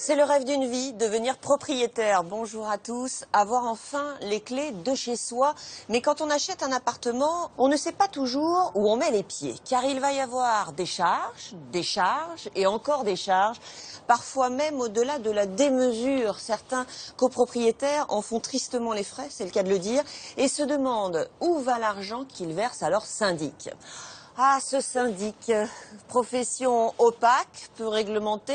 C'est le rêve d'une vie, devenir propriétaire. Bonjour à tous. Avoir enfin les clés de chez soi. Mais quand on achète un appartement, on ne sait pas toujours où on met les pieds. Car il va y avoir des charges et encore des charges. Parfois même au-delà de la démesure. Certains copropriétaires en font tristement les frais, c'est le cas de le dire, et se demandent où va l'argent qu'ils versent à leur syndic. Ah, ce syndic, profession opaque, peu réglementée,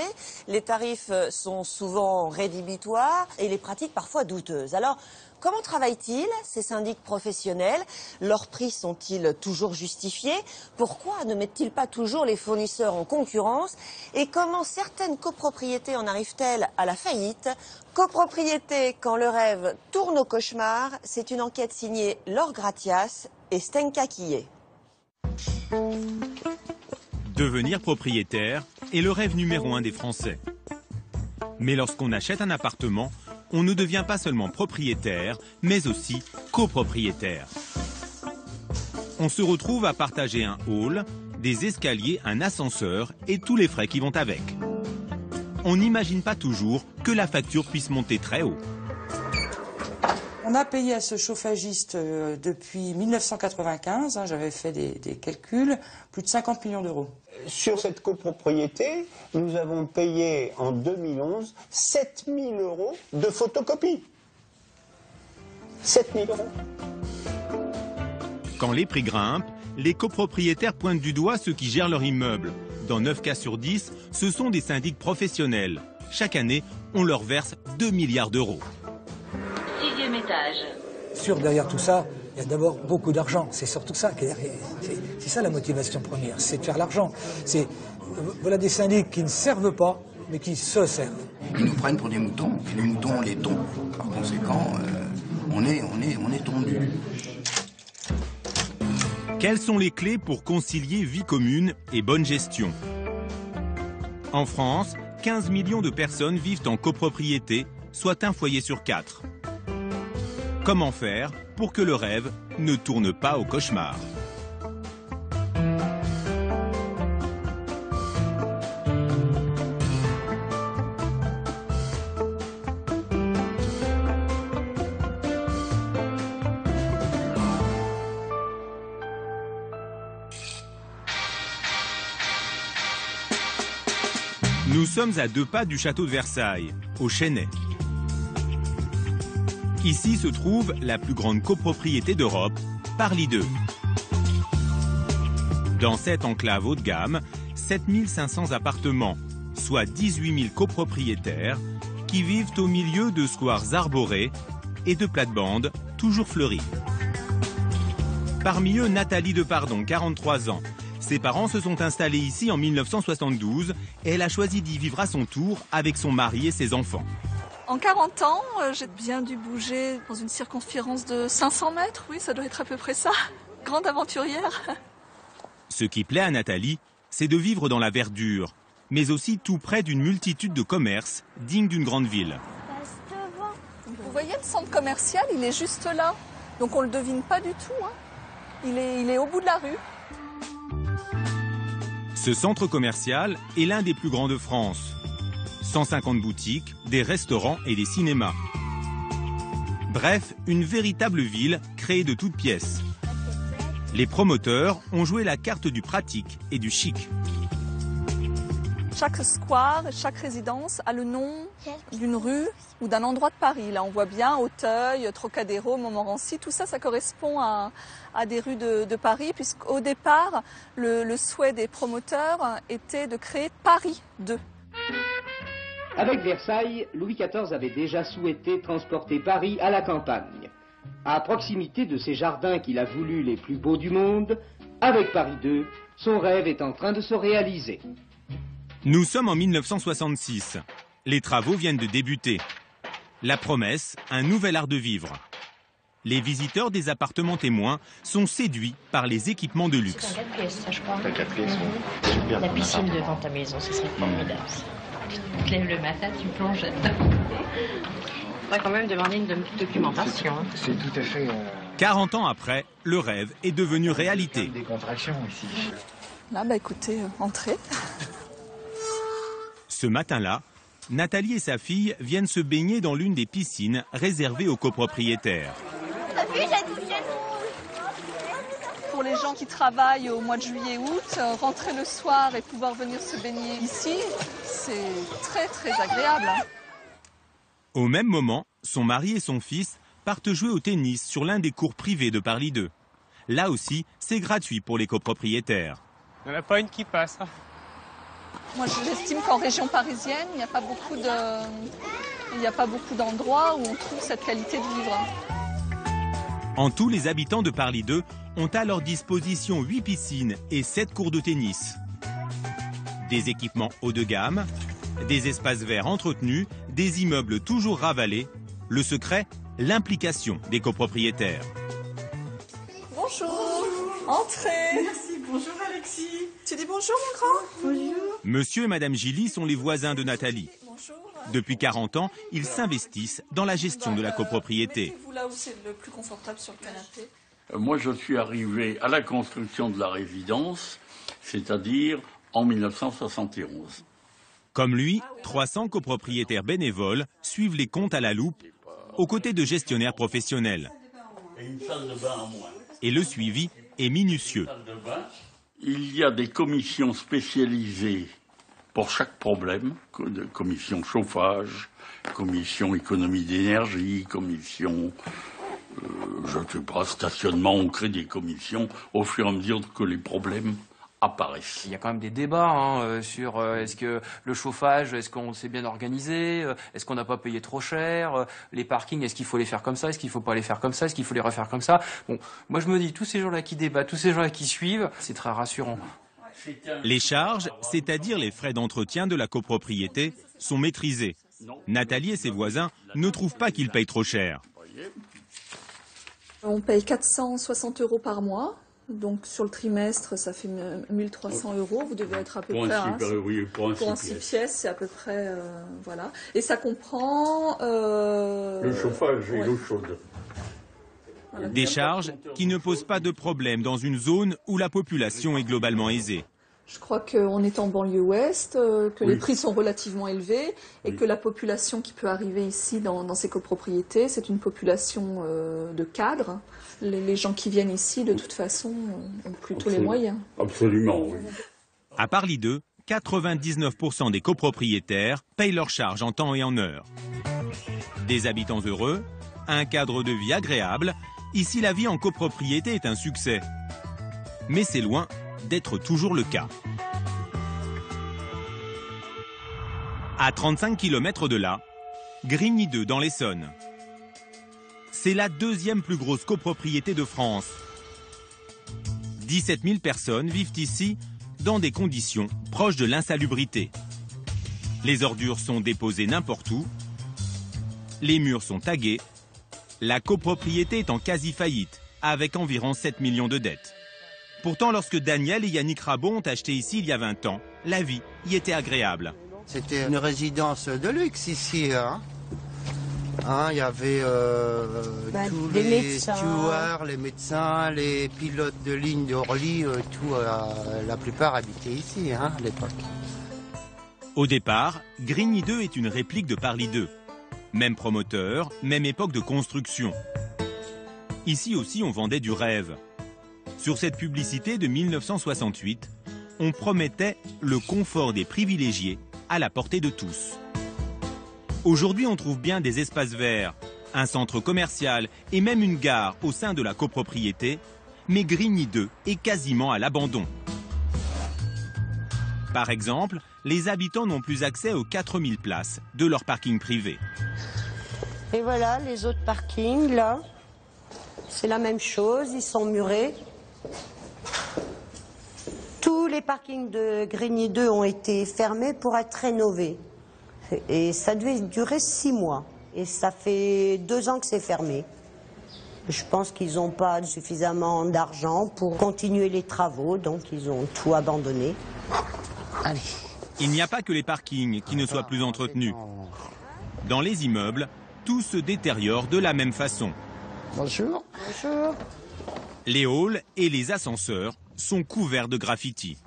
les tarifs sont souvent rédhibitoires et les pratiques parfois douteuses. Alors, comment travaillent-ils, ces syndics professionnels? Leurs prix sont-ils toujours justifiés? Pourquoi ne mettent-ils pas toujours les fournisseurs en concurrence? Et comment certaines copropriétés en arrivent-elles à la faillite? Copropriété quand le rêve tourne au cauchemar, c'est une enquête signée Laure Gratias et Stenka Quillet. Devenir propriétaire est le rêve numéro 1 des Français. Mais lorsqu'on achète un appartement, on ne devient pas seulement propriétaire, mais aussi copropriétaire. On se retrouve à partager un hall, des escaliers, un ascenseur et tous les frais qui vont avec. On n'imagine pas toujours que la facture puisse monter très haut. On a payé à ce chauffagiste depuis 1995, j'avais fait des calculs, plus de 50 millions d'euros. Sur cette copropriété, nous avons payé en 2011 7 000 euros de photocopie. 7 000 euros. Quand les prix grimpent, les copropriétaires pointent du doigt ceux qui gèrent leur immeuble. Dans 9 cas sur 10, ce sont des syndics professionnels. Chaque année, on leur verse 2 milliards d'euros. 6e étage. Derrière tout ça, il y a d'abord beaucoup d'argent. C'est surtout ça. C'est ça la motivation première, c'est de faire l'argent. Voilà des syndics qui ne servent pas, mais qui se servent. Ils nous prennent pour des moutons, et les moutons, on les tond. Par conséquent, on est tondus. Quelles sont les clés pour concilier vie commune et bonne gestion? En France, 15 millions de personnes vivent en copropriété, soit un foyer sur 4. Comment faire pour que le rêve ne tourne pas au cauchemar? Nous sommes à 2 pas du château de Versailles, au Chesnay. Ici se trouve la plus grande copropriété d'Europe, Paris 2. Dans cette enclave haut de gamme, 7500 appartements, soit 18 000 copropriétaires, qui vivent au milieu de squares arborés et de plates-bandes toujours fleuries. Parmi eux, Nathalie Depardon, 43 ans. Ses parents se sont installés ici en 1972 et elle a choisi d'y vivre à son tour avec son mari et ses enfants. En 40 ans, j'ai bien dû bouger dans une circonférence de 500 mètres, oui, ça doit être à peu près ça. Grande aventurière. Ce qui plaît à Nathalie, c'est de vivre dans la verdure, mais aussi tout près d'une multitude de commerces dignes d'une grande ville. Vous voyez, le centre commercial, il est juste là, donc on ne le devine pas du tout. Il est au bout de la rue. Ce centre commercial est l'un des plus grands de France. 150 boutiques, des restaurants et des cinémas. Bref, une véritable ville créée de toutes pièces. Les promoteurs ont joué la carte du pratique et du chic. Chaque square, chaque résidence a le nom d'une rue ou d'un endroit de Paris. Là, on voit bien Auteuil, Trocadéro, Montmorency, tout ça, ça correspond à des rues de Paris, puisqu'au départ, le souhait des promoteurs était de créer Paris 2. Avec Versailles, Louis XIV avait déjà souhaité transporter Paris à la campagne. À proximité de ces jardins qu'il a voulu les plus beaux du monde, avec Paris 2, son rêve est en train de se réaliser. Nous sommes en 1966. Les travaux viennent de débuter. La promesse, un nouvel art de vivre. Les visiteurs des appartements témoins sont séduits par les équipements de luxe. C'est un 4 pièces, ça, je crois. Un 4 pièces, oui. Super. La piscine devant ta maison, ce serait formidable. Tu te lèves le matin, tu plonges dedans. Il faudrait quand même demander une documentation. C'est tout à fait... 40 ans après, le rêve est devenu réalité. Des contractions ici. Là, écoutez, entrez. Ce matin-là, Nathalie et sa fille viennent se baigner dans l'une des piscines réservées aux copropriétaires. Pour les gens qui travaillent au mois de juillet-août, rentrer le soir et pouvoir venir se baigner ici, c'est très très agréable. Au même moment, son mari et son fils partent jouer au tennis sur l'un des cours privés de Parly 2. Là aussi, c'est gratuit pour les copropriétaires. Il n'y en a pas une qui passe. Moi, j'estime qu'en région parisienne, il n'y a pas beaucoup d'endroits où on trouve cette qualité de vivre. En tout, les habitants de Parly 2 ont à leur disposition 8 piscines et 7 cours de tennis. Des équipements haut de gamme, des espaces verts entretenus, des immeubles toujours ravalés. Le secret, l'implication des copropriétaires. Bonjour, entrez. Merci, bonjour Alexis. Tu dis bonjour mon grand? Bonjour. Monsieur et Madame Gilly sont les voisins de Nathalie. Depuis 40 ans, ils s'investissent dans la gestion de la copropriété. Mettez-vous là où c'est le plus confortable sur le canapé. Moi, je suis arrivé à la construction de la résidence, c'est-à-dire en 1971. Comme lui, 300 copropriétaires bénévoles suivent les comptes à la loupe, aux côtés de gestionnaires professionnels. Et une salle de bain en moins. Et le suivi est minutieux. Il y a des commissions spécialisées pour chaque problème, commission chauffage, commission économie d'énergie, commission, je ne sais pas, stationnement. On crée des commissions au fur et à mesure que les problèmes apparaissent. Il y a quand même des débats sur est-ce que le chauffage, est-ce qu'on s'est bien organisé, est-ce qu'on n'a pas payé trop cher, les parkings, est-ce qu'il faut les faire comme ça, est-ce qu'il ne faut pas les faire comme ça, est-ce qu'il faut les refaire comme ça. Bon, moi je me dis, tous ces gens-là qui débattent, tous ces gens-là qui suivent, c'est très rassurant. Les charges, c'est-à-dire les frais d'entretien de la copropriété, sont maîtrisés. Nathalie et ses voisins ne trouvent pas qu'ils payent trop cher. On paye 460 € par mois. Donc sur le trimestre, ça fait 1300 €. Vous devez être à peu près... Pour un 6 pièces, c'est à peu près... voilà. Et ça comprend... le chauffage et l'eau chaude. Voilà. Des charges qui ne posent pas de problème dans une zone où la population est globalement aisée. Je crois qu'on est en banlieue ouest, que les prix sont relativement élevés et que la population qui peut arriver ici dans ces copropriétés, c'est une population de cadres. Les gens qui viennent ici, de toute façon, ont plutôt les moyens. Absolument, oui. À Parly 2, 99% des copropriétaires payent leurs charges en temps et en heure. Des habitants heureux, un cadre de vie agréable. Ici, la vie en copropriété est un succès. Mais c'est loin d'être toujours le cas. À 35 km de là, Grigny 2 dans l'Essonne. C'est la deuxième plus grosse copropriété de France. 17 000 personnes vivent ici dans des conditions proches de l'insalubrité. Les ordures sont déposées n'importe où, les murs sont tagués, la copropriété est en quasi-faillite, avec environ 7 millions de dettes. Pourtant, lorsque Daniel et Yannick Rabot ont acheté ici il y a 20 ans, la vie y était agréable. C'était une résidence de luxe ici. Il y avait tous les stewards, les médecins, les pilotes de ligne d'Orly, la plupart habitaient ici à l'époque. Au départ, Grigny 2 est une réplique de Parly 2. Même promoteur, même époque de construction. Ici aussi, on vendait du rêve. Sur cette publicité de 1968, on promettait le confort des privilégiés à la portée de tous. Aujourd'hui, on trouve bien des espaces verts, un centre commercial et même une gare au sein de la copropriété, mais Grigny 2 est quasiment à l'abandon. Par exemple, les habitants n'ont plus accès aux 4000 places de leur parking privé. Et voilà, les autres parkings, là, c'est la même chose, ils sont murés. Tous les parkings de Grigny 2 ont été fermés pour être rénovés. Et ça devait durer 6 mois. Et ça fait 2 ans que c'est fermé. Je pense qu'ils n'ont pas suffisamment d'argent pour continuer les travaux, donc ils ont tout abandonné. Allez. Il n'y a pas que les parkings qui ne soient plus entretenus. Dans les immeubles, tout se détériore de la même façon. Bonjour. Bonjour. Les halls et les ascenseurs sont couverts de graffitis.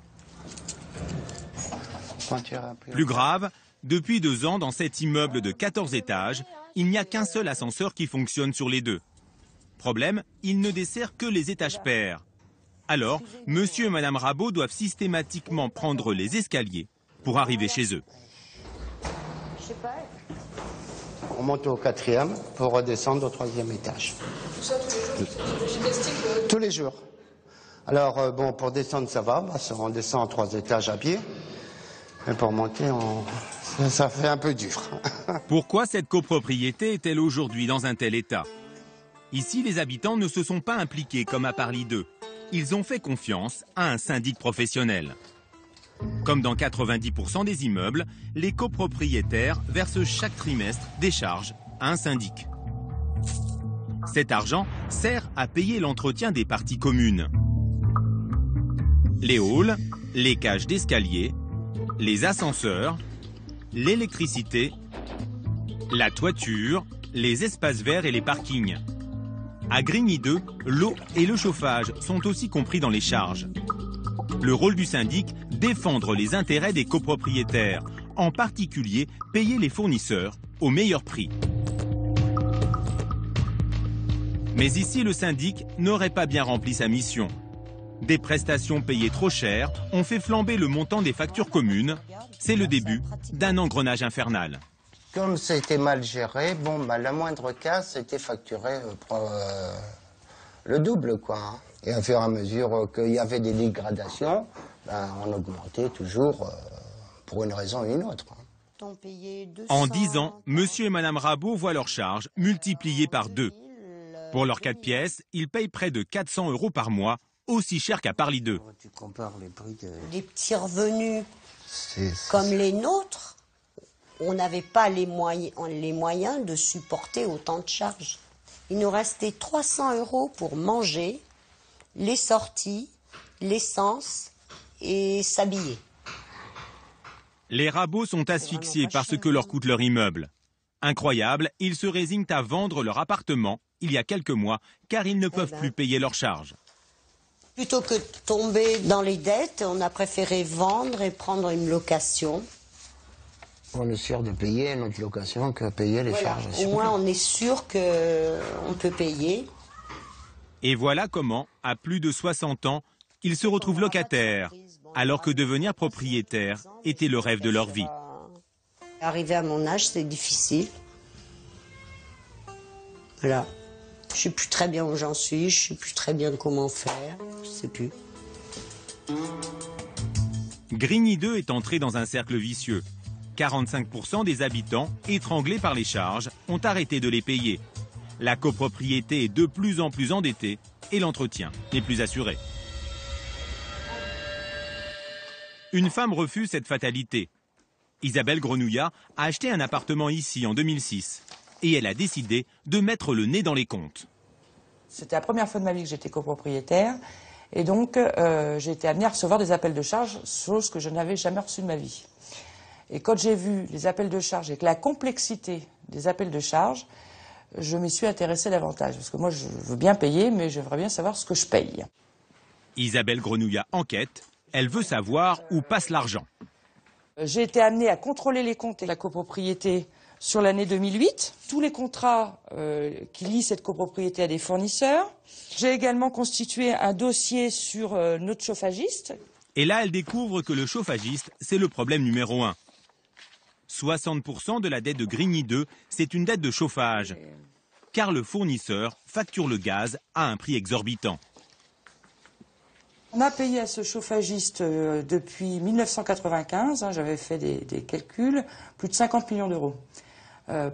Plus grave, Depuis 2 ans, dans cet immeuble de 14 étages, il n'y a qu'un seul ascenseur qui fonctionne sur les 2. Problème, il ne dessert que les étages pairs. Alors, monsieur et madame Rabault doivent systématiquement prendre les escaliers pour arriver chez eux. On monte au 4e pour redescendre au 3e étage. Tout ça tous les jours, gymnastique Tous les jours. Alors, bon, pour descendre, ça va. On descend en 3 étages à pied. Et pour monter, ça fait un peu dur. Pourquoi cette copropriété est-elle aujourd'hui dans un tel état? Ici, les habitants ne se sont pas impliqués comme à Paris 2. Ils ont fait confiance à un syndic professionnel. Comme dans 90% des immeubles, les copropriétaires versent chaque trimestre des charges à un syndic. Cet argent sert à payer l'entretien des parties communes. Les halls, les cages d'escalier, les ascenseurs, l'électricité, la toiture, les espaces verts et les parkings. À Grigny 2, l'eau et le chauffage sont aussi compris dans les charges. Le rôle du syndic, défendre les intérêts des copropriétaires, en particulier payer les fournisseurs au meilleur prix. Mais ici, le syndic n'aurait pas bien rempli sa mission. Des prestations payées trop chères ont fait flamber le montant des factures communes. C'est le début d'un engrenage infernal. Comme c'était mal géré, bon, bah, la moindre casse était facturée le double, quoi. Hein. Et à fur et à mesure qu'il y avait des dégradations, ben, on augmentait toujours pour une raison ou une autre. En 10 ans, monsieur et madame Rabault voient leurs charges multipliées par 2. Pour leurs 4 pièces, ils payent près de 400 € par mois, aussi cher qu'à Paris 2. Tu compares les prix des petits revenus comme les nôtres, on n'avait pas les moyens de supporter autant de charges. Il nous restait 300 € pour manger, les sorties, l'essence et s'habiller. Les Rabault sont asphyxiés par ce que leur coûte leur immeuble. Incroyable, ils se résignent à vendre leur appartement il y a quelques mois car ils ne peuvent plus payer leurs charges. Plutôt que de tomber dans les dettes, on a préféré vendre et prendre une location. On est sûr de payer notre location que payer les charges. Au moins, on est sûr qu'on peut payer. Et voilà comment, à plus de 60 ans, ils se retrouvent locataires, alors que devenir propriétaire était le rêve de leur vie. Arriver à mon âge, c'est difficile. Voilà. Je sais plus très bien où j'en suis, je sais plus très bien comment faire, je sais plus. Grigny 2 est entré dans un cercle vicieux. 45% des habitants, étranglés par les charges, ont arrêté de les payer. La copropriété est de plus en plus endettée et l'entretien n'est plus assuré. Une femme refuse cette fatalité. Isabelle Grenouillat a acheté un appartement ici en 2006. Et elle a décidé de mettre le nez dans les comptes. C'était la première fois de ma vie que j'étais copropriétaire. Et donc, j'ai été amenée à recevoir des appels de charges, chose que je n'avais jamais reçue de ma vie. Et quand j'ai vu les appels de charges et que la complexité des appels de charges, je m'y suis intéressée davantage. Parce que moi, je veux bien payer, mais j'aimerais bien savoir ce que je paye. Isabelle Grenouillat enquête. Elle veut savoir où passe l'argent. J'ai été amenée à contrôler les comptes et la copropriété sur l'année 2008, tous les contrats qui lient cette copropriété à des fournisseurs. J'ai également constitué un dossier sur notre chauffagiste. Et là, elle découvre que le chauffagiste, c'est le problème numéro 1. 60% de la dette de Grigny 2, c'est une dette de chauffage. Car le fournisseur facture le gaz à un prix exorbitant. On a payé à ce chauffagiste depuis 1995, j'avais fait des calculs, plus de 50 millions d'euros.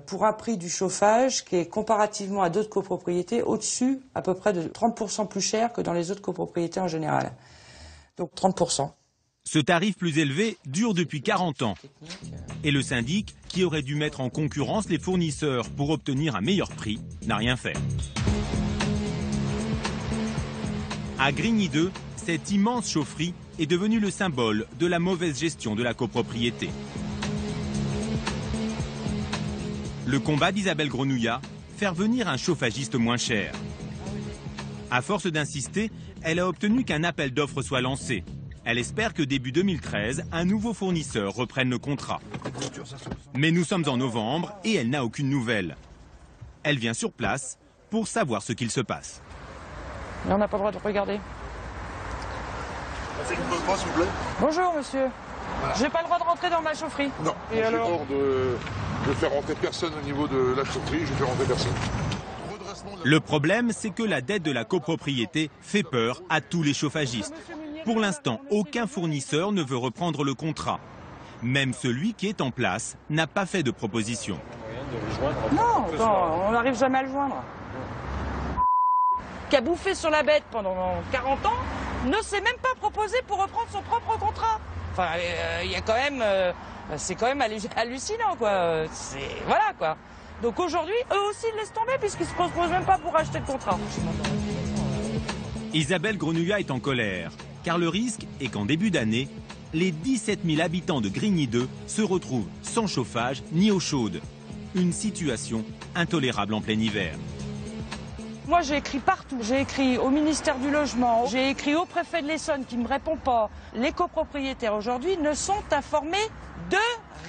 Pour un prix du chauffage qui est comparativement à d'autres copropriétés au-dessus à peu près de 30% plus cher que dans les autres copropriétés en général. Donc 30%. Ce tarif plus élevé dure depuis 40 ans. Et le syndic, qui aurait dû mettre en concurrence les fournisseurs pour obtenir un meilleur prix, n'a rien fait. À Grigny 2, cette immense chaufferie est devenue le symbole de la mauvaise gestion de la copropriété. Le combat d'Isabelle Grenouillat, faire venir un chauffagiste moins cher. À force d'insister, elle a obtenu qu'un appel d'offres soit lancé. Elle espère que début 2013, un nouveau fournisseur reprenne le contrat. Mais nous sommes en novembre et elle n'a aucune nouvelle. Elle vient sur place pour savoir ce qu'il se passe. Mais on n'a pas le droit de regarder. S'il vous plaît. Bonjour monsieur. Voilà. J'ai pas le droit de rentrer dans ma chaufferie. Non, et alors hors de faire rentrer personne au niveau de la chaufferie, je fais rentrer personne. Le problème, c'est que la dette de la copropriété fait peur à tous les chauffagistes. Pour l'instant, aucun fournisseur ne veut reprendre le contrat. Même celui qui est en place n'a pas fait de proposition. Non, attends, on n'arrive jamais à le joindre. Qui a bouffé sur la bête pendant 40 ans, ne s'est même pas proposé pour reprendre son propre contrat. Enfin, il y a quand même, c'est quand même hallucinant, quoi. Voilà, quoi. Donc aujourd'hui, eux aussi ils laissent tomber puisqu'ils ne se proposent même pas pour acheter le contrat. Isabelle Grenouillat est en colère, car le risque est qu'en début d'année, les 17 000 habitants de Grigny 2 se retrouvent sans chauffage ni eau chaude. Une situation intolérable en plein hiver. Moi j'ai écrit partout, j'ai écrit au ministère du Logement, j'ai écrit au préfet de l'Essonne qui ne me répond pas. Les copropriétaires aujourd'hui ne sont informés de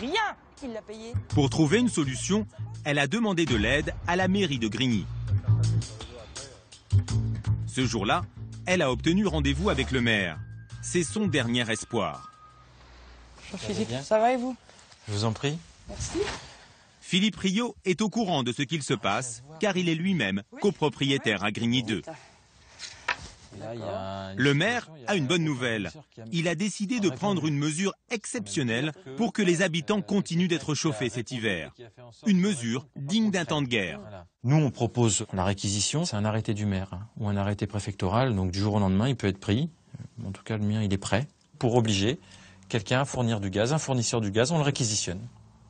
rien. Qui l'a payé ? Pour trouver une solution, elle a demandé de l'aide à la mairie de Grigny. Ce jour-là, elle a obtenu rendez-vous avec le maire. C'est son dernier espoir. Jean-Philippe, ça va et vous ? Je vous en prie. Merci. Philippe Riot est au courant de ce qu'il se passe, car il est lui-même copropriétaire à Grigny 2. Le maire a une bonne nouvelle. Il a décidé de prendre une mesure exceptionnelle pour que les habitants continuent d'être chauffés cet hiver. Une mesure digne d'un temps de guerre. Nous, on propose la réquisition. C'est un arrêté du maire ou un arrêté préfectoral. Donc du jour au lendemain, il peut être pris. En tout cas, le mien, il est prêt pour obliger quelqu'un à fournir du gaz, un fournisseur du gaz, on le réquisitionne.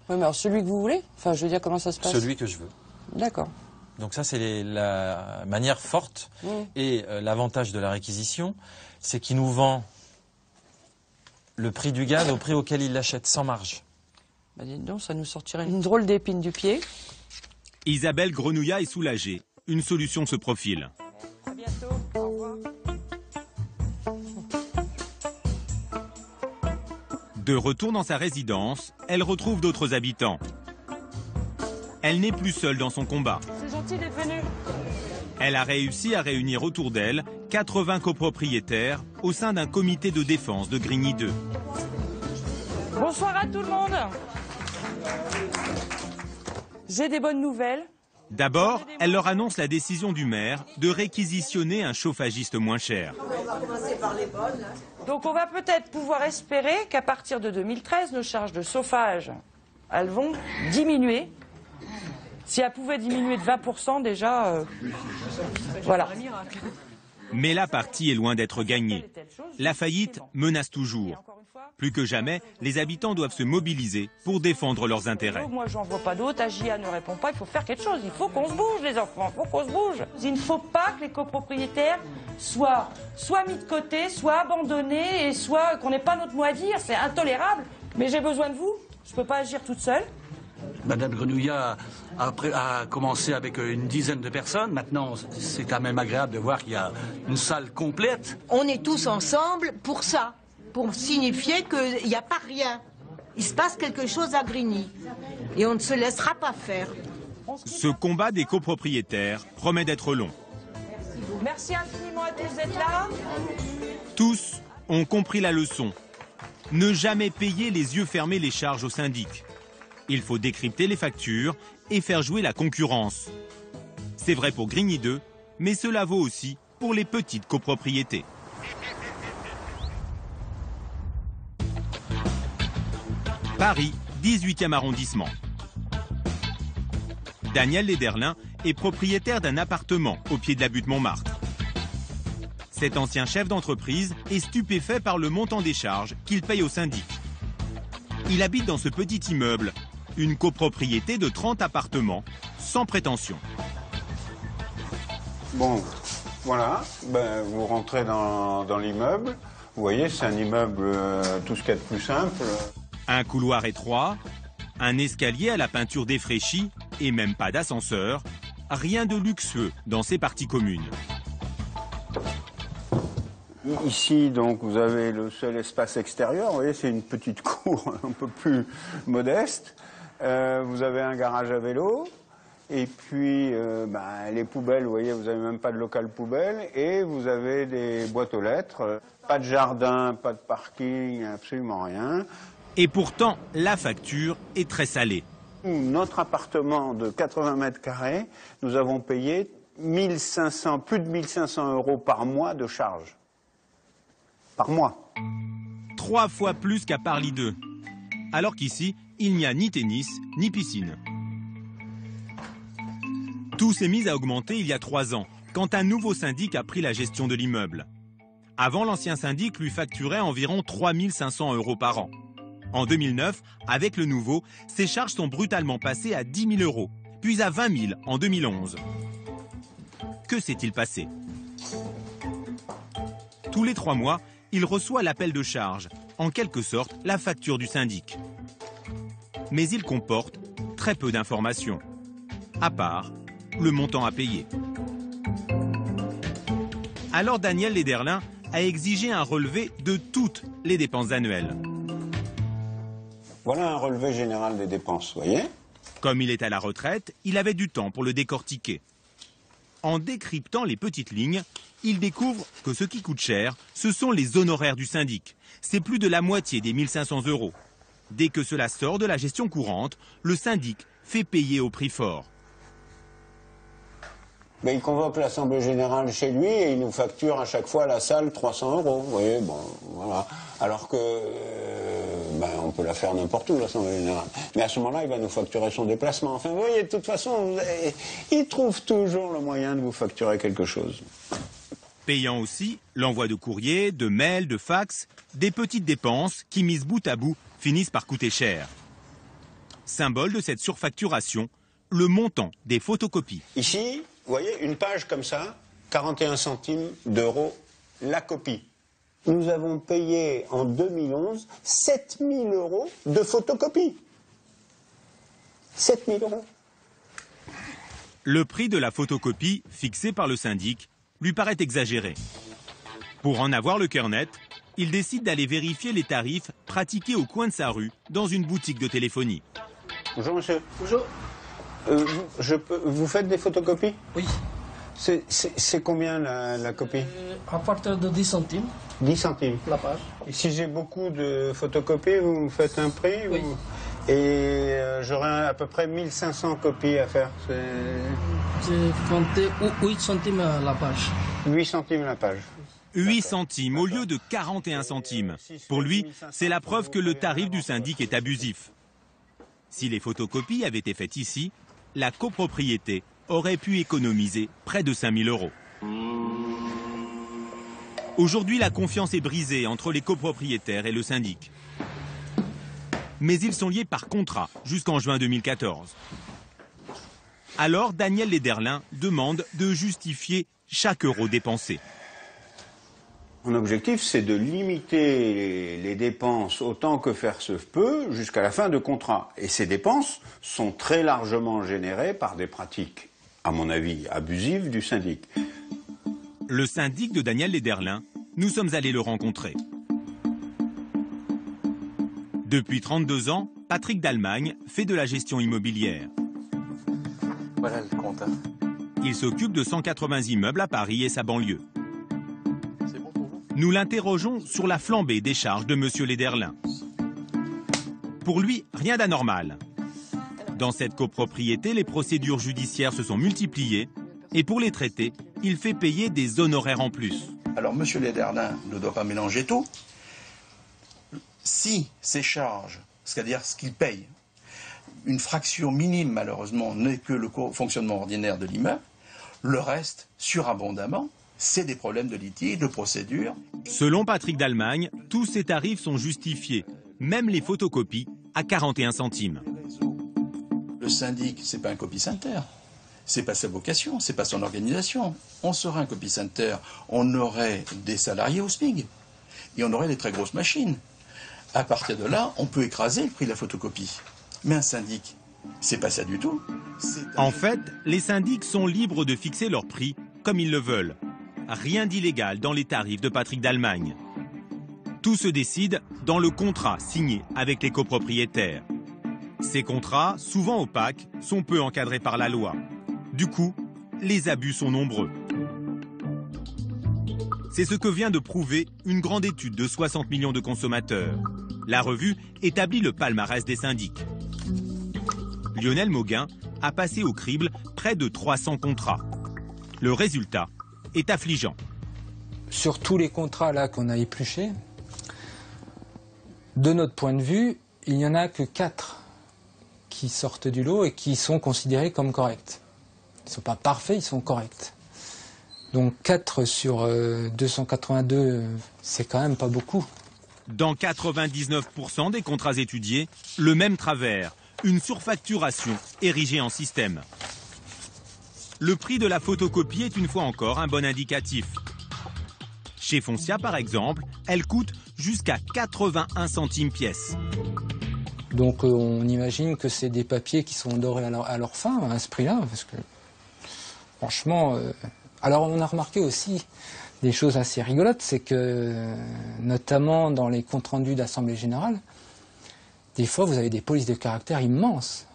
Oui, mais alors celui que vous voulez ? Enfin, je veux dire, comment ça se passe ? Celui que je veux. D'accord. Donc ça, c'est la manière forte. Et l'avantage de la réquisition, c'est qu'il nous vend le prix du gaz au prix auquel il l'achète, sans marge. Bah dites donc, ça nous sortirait une drôle d'épine du pied. Isabelle Grenouillat est soulagée. Une solution se profile. À bientôt. Au revoir. De retour dans sa résidence, elle retrouve d'autres habitants. Elle n'est plus seule dans son combat. C'est gentil d'être venu. Elle a réussi à réunir autour d'elle 80 copropriétaires au sein d'un comité de défense de Grigny 2. Bonsoir à tout le monde. J'ai des bonnes nouvelles. D'abord, elle leur annonce la décision du maire de réquisitionner un chauffagiste moins cher. On va commencer par les bonnes. Donc on va peut-être pouvoir espérer qu'à partir de 2013, nos charges de chauffage, elles vont diminuer. Si elle pouvait diminuer de 20% déjà, voilà. Mais la partie est loin d'être gagnée. La faillite menace toujours. Plus que jamais, les habitants doivent se mobiliser pour défendre leurs intérêts. Moi, j'en vois pas d'autres. AGIA ne répond pas. Il faut faire quelque chose. Il faut qu'on se bouge, les enfants. Il faut qu'on se bouge. Il ne faut pas que les copropriétaires soient mis de côté, soit abandonnés, et soit qu'on n'ait pas notre mot à dire. C'est intolérable. Mais j'ai besoin de vous. Je ne peux pas agir toute seule. Madame Grenouillat a commencé avec une dizaine de personnes. Maintenant, c'est quand même agréable de voir qu'il y a une salle complète. On est tous ensemble pour ça, pour signifier qu'il n'y a pas rien. Il se passe quelque chose à Grigny. Et on ne se laissera pas faire. Ce combat des copropriétaires promet d'être long. Merci infiniment à tous d'être là. Tous ont compris la leçon. Ne jamais payer les yeux fermés les charges au syndic. Il faut décrypter les factures et faire jouer la concurrence. C'est vrai pour Grigny 2, mais cela vaut aussi pour les petites copropriétés. Paris, 18e arrondissement. Daniel Lederlin est propriétaire d'un appartement au pied de la butte Montmartre. Cet ancien chef d'entreprise est stupéfait par le montant des charges qu'il paye au syndic. Il habite dans ce petit immeuble, une copropriété de 30 appartements, sans prétention. Bon, voilà, vous rentrez dans l'immeuble. Vous voyez, c'est un immeuble tout ce qu'il y a de plus simple. Un couloir étroit, un escalier à la peinture défraîchie et même pas d'ascenseur. Rien de luxueux dans ces parties communes. Ici, donc, vous avez le seul espace extérieur. Vous voyez, c'est une petite cour un peu plus modeste. Vous avez un garage à vélo. Et puis, les poubelles, vous voyez, vous n'avez même pas de local poubelle. Et vous avez des boîtes aux lettres. Pas de jardin, pas de parking, absolument rien. Et pourtant, la facture est très salée. Notre appartement de 80 mètres carrés, nous avons payé plus de 1500 € par mois de charges. Par mois. 3 fois plus qu'à Paris 2. Alors qu'ici, il n'y a ni tennis, ni piscine. Tout s'est mis à augmenter il y a 3 ans, quand un nouveau syndic a pris la gestion de l'immeuble. Avant, l'ancien syndic lui facturait environ 3500 € par an. En 2009, avec le nouveau, ses charges sont brutalement passées à 10 000 €, puis à 20 000 en 2011. Que s'est-il passé? Tous les 3 mois, il reçoit l'appel de charge, en quelque sorte la facture du syndic. Mais il comporte très peu d'informations, à part le montant à payer. Alors Daniel Lederlin a exigé un relevé de toutes les dépenses annuelles. Voilà un relevé général des dépenses, vous voyez? Comme il est à la retraite, il avait du temps pour le décortiquer. En décryptant les petites lignes, il découvre que ce qui coûte cher, ce sont les honoraires du syndic. C'est plus de la moitié des 1500 €. Dès que cela sort de la gestion courante, le syndic fait payer au prix fort. Il convoque l'Assemblée Générale chez lui et il nous facture à chaque fois la salle 300 €. Vous voyez, bon, voilà. Alors que, on peut la faire n'importe où, l'Assemblée Générale. Mais à ce moment-là, il va nous facturer son déplacement. Enfin, vous voyez, de toute façon, il trouve toujours le moyen de vous facturer quelque chose. Payant aussi l'envoi de courrier, de mails, de fax, des petites dépenses qui, mises bout à bout, finissent par coûter cher. Symbole de cette surfacturation, le montant des photocopies. Ici, vous voyez, une page comme ça, 41 centimes d'euros la copie. Nous avons payé en 2011 7 000 € de photocopies. 7 000 €. Le prix de la photocopie, fixé par le syndic, lui paraît exagéré. Pour en avoir le cœur net, il décide d'aller vérifier les tarifs pratiqués au coin de sa rue, dans une boutique de téléphonie. Bonjour monsieur. Bonjour. Vous faites des photocopies? Oui. C'est combien la copie? À partir de 10 centimes. 10 centimes. La page. Et si j'ai beaucoup de photocopies, vous me faites un prix? Oui. Et j'aurai à peu près 1500 copies à faire. J'ai compté 8 centimes la page. 8 centimes la page. 8 centimes au lieu de 41 centimes. Pour lui, c'est la preuve que le tarif du syndic est abusif. Si les photocopies avaient été faites ici, la copropriété aurait pu économiser près de 5 000 €. Aujourd'hui, la confiance est brisée entre les copropriétaires et le syndic. Mais ils sont liés par contrat jusqu'en juin 2014. Alors, Daniel Lederlin demande de justifier chaque euro dépensé. Mon objectif, c'est de limiter les dépenses autant que faire se peut jusqu'à la fin de contrat. Et ces dépenses sont très largement générées par des pratiques, à mon avis, abusives du syndic. Le syndic de Daniel Lederlin, nous sommes allés le rencontrer. Depuis 32 ans, Patrick Dallemagne fait de la gestion immobilière. Voilà le compte. Il s'occupe de 180 immeubles à Paris et sa banlieue. Nous l'interrogeons sur la flambée des charges de M. Lederlin. Pour lui, rien d'anormal. Dans cette copropriété, les procédures judiciaires se sont multipliées et pour les traiter, il fait payer des honoraires en plus. Alors M. Lederlin ne doit pas mélanger tout. Si ces charges, c'est-à-dire ce qu'il paye, une fraction minime malheureusement n'est que le fonctionnement ordinaire de l'immeuble, le reste, surabondamment, c'est des problèmes de litige, de procédure. Selon Patrick Dallemagne, tous ces tarifs sont justifiés, même les photocopies, à 41 centimes. Le syndic, c'est pas un copy-center. C'est pas sa vocation, c'est pas son organisation. On serait un copy-center, on aurait des salariés au SMIG. Et on aurait des très grosses machines. À partir de là, on peut écraser le prix de la photocopie. Mais un syndic, c'est pas ça du tout. En fait, les syndics sont libres de fixer leur prix comme ils le veulent. rien d'illégal dans les tarifs de Patrick d'Allemagne. Tout se décide dans le contrat signé avec les copropriétaires. Ces contrats, souvent opaques, sont peu encadrés par la loi. Du coup, les abus sont nombreux. C'est ce que vient de prouver une grande étude de 60 millions de consommateurs. La revue établit le palmarès des syndics. Lionel Mauguin a passé au crible près de 300 contrats. Le résultat est affligeant. Sur tous les contrats là qu'on a épluchés, de notre point de vue, il n'y en a que 4 qui sortent du lot et qui sont considérés comme corrects. Ils ne sont pas parfaits, ils sont corrects. Donc 4 sur 282, c'est quand même pas beaucoup. Dans 99% des contrats étudiés, le même travers, une surfacturation érigée en système. Le prix de la photocopie est une fois encore un bon indicatif. Chez Foncia, par exemple, elle coûte jusqu'à 81 centimes pièce. Donc on imagine que c'est des papiers qui sont dorés à leur fin, à ce prix-là, parce que franchement... Alors on a remarqué aussi des choses assez rigolotes, c'est que notamment dans les comptes rendus d'Assemblée Générale, des fois vous avez des polices de caractère immenses.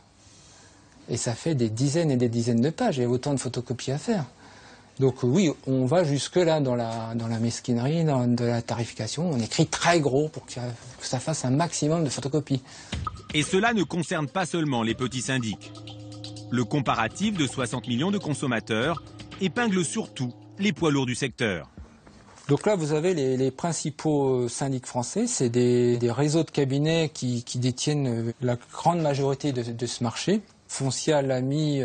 Et ça fait des dizaines et des dizaines de pages, et autant de photocopies à faire. Donc oui, on va jusque-là dans la mesquinerie, de la tarification. On écrit très gros pour que ça fasse un maximum de photocopies. Et cela ne concerne pas seulement les petits syndics. Le comparatif de 60 millions de consommateurs épingle surtout les poids lourds du secteur. Donc là, vous avez les principaux syndics français. C'est des réseaux de cabinets qui détiennent la grande majorité de ce marché. Foncia, Lamy,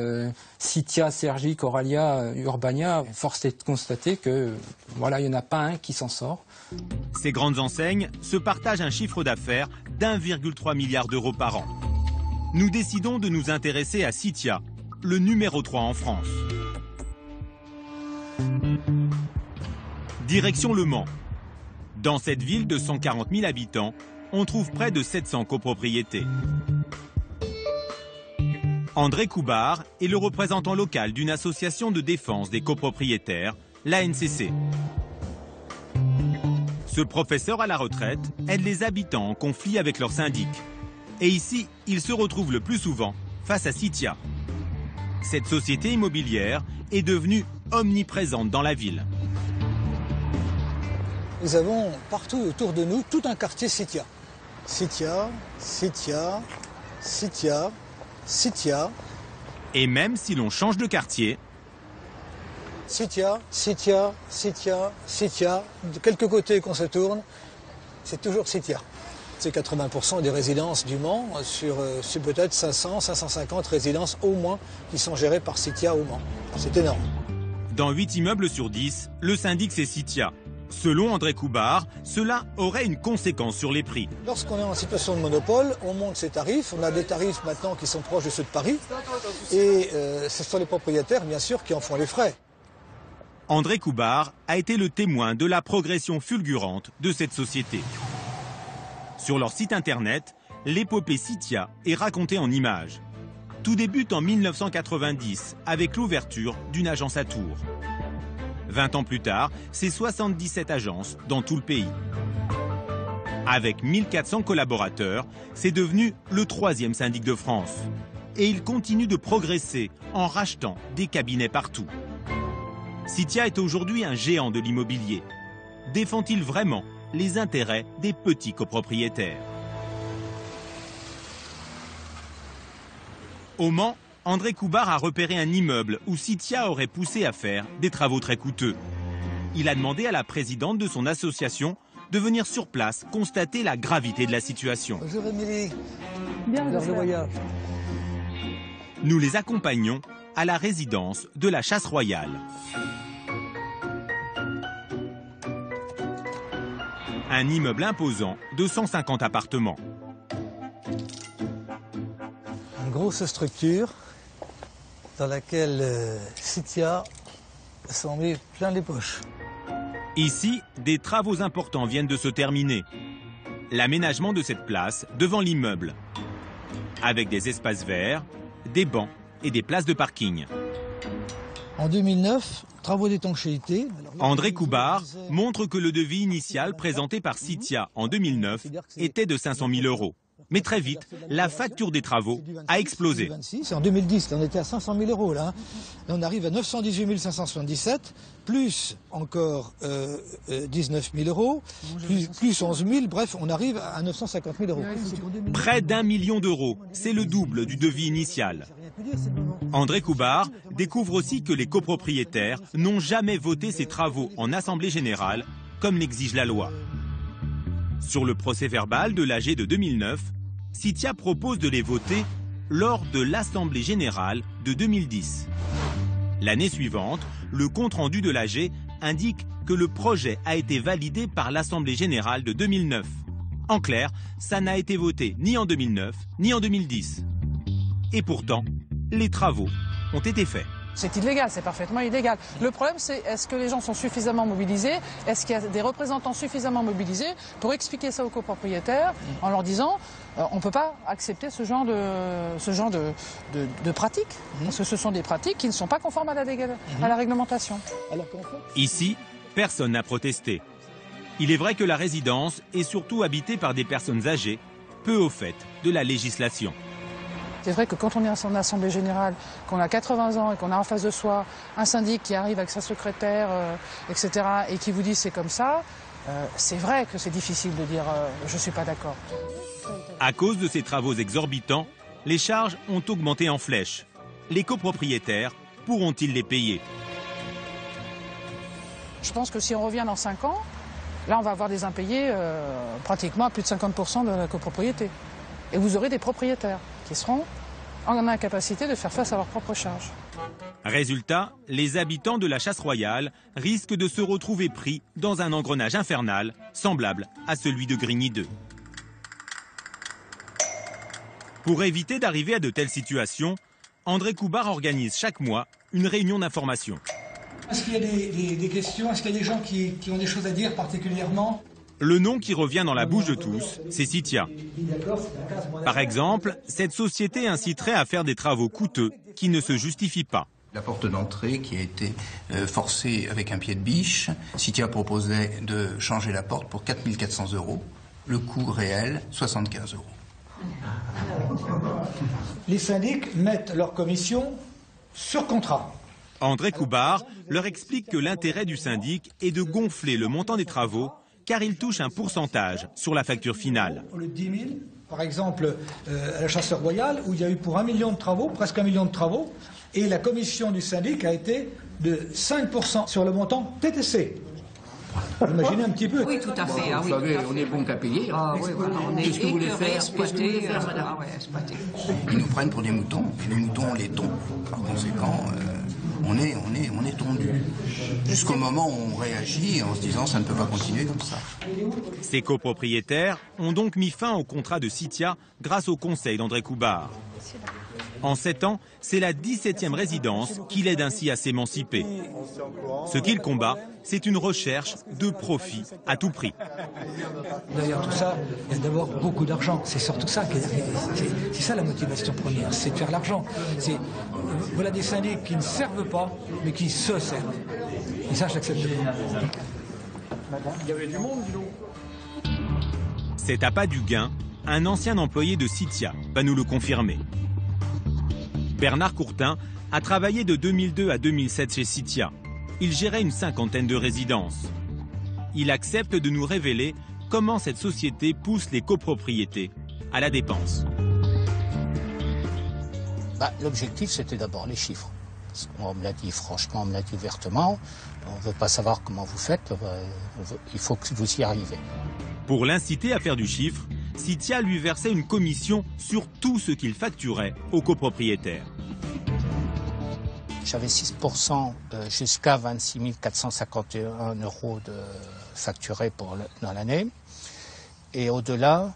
Citia, Sergic, Oralia, Urbania. Force est de constater que voilà, il n'y en a pas un qui s'en sort. Ces grandes enseignes se partagent un chiffre d'affaires d'1,3 milliard d'euros par an. Nous décidons de nous intéresser à Citia, le numéro 3 en France. Direction Le Mans. Dans cette ville de 140 000 habitants, on trouve près de 700 copropriétés. André Coubard est le représentant local d'une association de défense des copropriétaires, l'ANCC. Ce professeur à la retraite aide les habitants en conflit avec leurs syndics. Et ici, il se retrouve le plus souvent face à Citia. Cette société immobilière est devenue omniprésente dans la ville. Nous avons partout autour de nous tout un quartier Citia. Citia, Citia, Citia, Citia. Et même si l'on change de quartier... Citia, Citia, Citia, Citia. De quelque côté qu'on se tourne, c'est toujours Citia. C'est 80% des résidences du Mans sur peut-être 500, 550 résidences au moins qui sont gérées par Citia au Mans. C'est énorme. Dans 8 immeubles sur 10, le syndic c'est Citia. Selon André Coubard, cela aurait une conséquence sur les prix. Lorsqu'on est en situation de monopole, on monte ses tarifs. On a des tarifs maintenant qui sont proches de ceux de Paris. Et ce sont les propriétaires, bien sûr, qui en font les frais. André Coubard a été le témoin de la progression fulgurante de cette société. Sur leur site internet, l'épopée Citia est racontée en images. Tout débute en 1990 avec l'ouverture d'une agence à Tours. 20 ans plus tard, c'est 77 agences dans tout le pays. Avec 1400 collaborateurs, c'est devenu le 3e syndic de France. Et il continue de progresser en rachetant des cabinets partout. Citia est aujourd'hui un géant de l'immobilier. Défend-il vraiment les intérêts des petits copropriétaires? Au Mans, André Coubard a repéré un immeuble où Citia aurait poussé à faire des travaux très coûteux. Il a demandé à la présidente de son association de venir sur place constater la gravité de la situation. Bonjour Émilie. Bien, le voyage. Nous les accompagnons à la résidence de la Chasse Royale. Un immeuble imposant de 150 appartements. Une grosse structure dans laquelle Citia s'en met plein les poches. Ici, des travaux importants viennent de se terminer. L'aménagement de cette place devant l'immeuble, avec des espaces verts, des bancs et des places de parking. En 2009, Travaux d'étanchéité. André Coubard montre que le devis initial présenté par Citia en 2009 était de 500 000 €. Mais très vite, la facture des travaux a explosé. En 2010, on était à 500 000 € là. Là, on arrive à 918 577, plus encore 19 000 €, plus 11 000, bref, on arrive à 950 000 €. Près d'1 million d'euros, c'est le double du devis initial. André Coubard découvre aussi que les copropriétaires n'ont jamais voté ces travaux en assemblée générale, comme l'exige la loi. Sur le procès-verbal de l'AG de 2009, Citia propose de les voter lors de l'Assemblée générale de 2010. L'année suivante, le compte-rendu de l'AG indique que le projet a été validé par l'Assemblée générale de 2009. En clair, ça n'a été voté ni en 2009, ni en 2010. Et pourtant, les travaux ont été faits. C'est illégal, c'est parfaitement illégal. Le problème, c'est est-ce que les gens sont suffisamment mobilisés? Est-ce qu'il y a des représentants suffisamment mobilisés pour expliquer ça aux copropriétaires en leur disant on ne peut pas accepter ce genre de pratiques, parce que ce sont des pratiques qui ne sont pas conformes à la réglementation. Ici, personne n'a protesté. Il est vrai que la résidence est surtout habitée par des personnes âgées, peu au fait de la législation. C'est vrai que quand on est en assemblée générale, qu'on a 80 ans et qu'on a en face de soi un syndic qui arrive avec sa secrétaire, etc., et qui vous dit c'est comme ça, c'est vrai que c'est difficile de dire je ne suis pas d'accord. À cause de ces travaux exorbitants, les charges ont augmenté en flèche. Les copropriétaires pourront-ils les payer? Je pense que si on revient dans 5 ans, là on va avoir des impayés pratiquement à plus de 50% de la copropriété. Et vous aurez des propriétaires qui seront en incapacité de faire face à leurs propres charges. Résultat, les habitants de la Chasse Royale risquent de se retrouver pris dans un engrenage infernal semblable à celui de Grigny 2. Pour éviter d'arriver à de telles situations, André Coubard organise chaque mois une réunion d'information. Est-ce qu'il y a des questions? Est-ce qu'il y a des gens qui ont des choses à dire particulièrement? Le nom qui revient dans la bouche de tous, c'est Citia. Par exemple, cette société inciterait à faire des travaux coûteux qui ne se justifient pas. La porte d'entrée qui a été forcée avec un pied de biche. Citia proposait de changer la porte pour 4 400 €. Le coût réel, 75 €. Les syndics mettent leur commission sur contrat. André Coubard leur explique que l'intérêt du syndic est de gonfler le montant des travaux car il touche un pourcentage sur la facture finale. Au lieu de 10 000, par exemple, à la Chasse Royale, où il y a eu pour 1 million de travaux, presque 1 million de travaux, et la commission du syndic a été de 5% sur le montant TTC. Vous imaginez un petit peu? Oui, tout à fait. Ah, vous savez, on est bon qu'à payer. Ah, oui, voilà, on est écœurés, exploités. Ils nous prennent pour des moutons, et les moutons, on les tombe. Par conséquent, on est tondu. Jusqu'au moment où on réagit en se disant ça ne peut pas continuer comme ça. Ces copropriétaires ont donc mis fin au contrat de Citia grâce au conseil d'André Coubard. En 7 ans, c'est la 17e résidence qui l'aide ainsi à s'émanciper. Ce qu'il combat, c'est une recherche de profit à tout prix. Derrière tout ça, il y a d'abord beaucoup d'argent. C'est surtout ça, c'est ça la motivation première, c'est de faire l'argent. Voilà des syndics qui ne servent pas, mais qui se servent. Et ça, j'accepte pas. Il y avait du monde, dis donc. C'est à pas du gain, un ancien employé de Citia va nous le confirmer. Bernard Courtin a travaillé de 2002 à 2007 chez Citia. Il gérait une 50aine de résidences. Il accepte de nous révéler comment cette société pousse les copropriétés à la dépense. L'objectif, c'était d'abord les chiffres. On me l'a dit franchement, on me l'a dit ouvertement. On ne veut pas savoir comment vous faites, il faut que vous y arrivez. Pour l'inciter à faire du chiffre, Citia lui versait une commission sur tout ce qu'il facturait aux copropriétaires. J'avais 6% jusqu'à 26 451 € de facturés dans l'année. Et au-delà,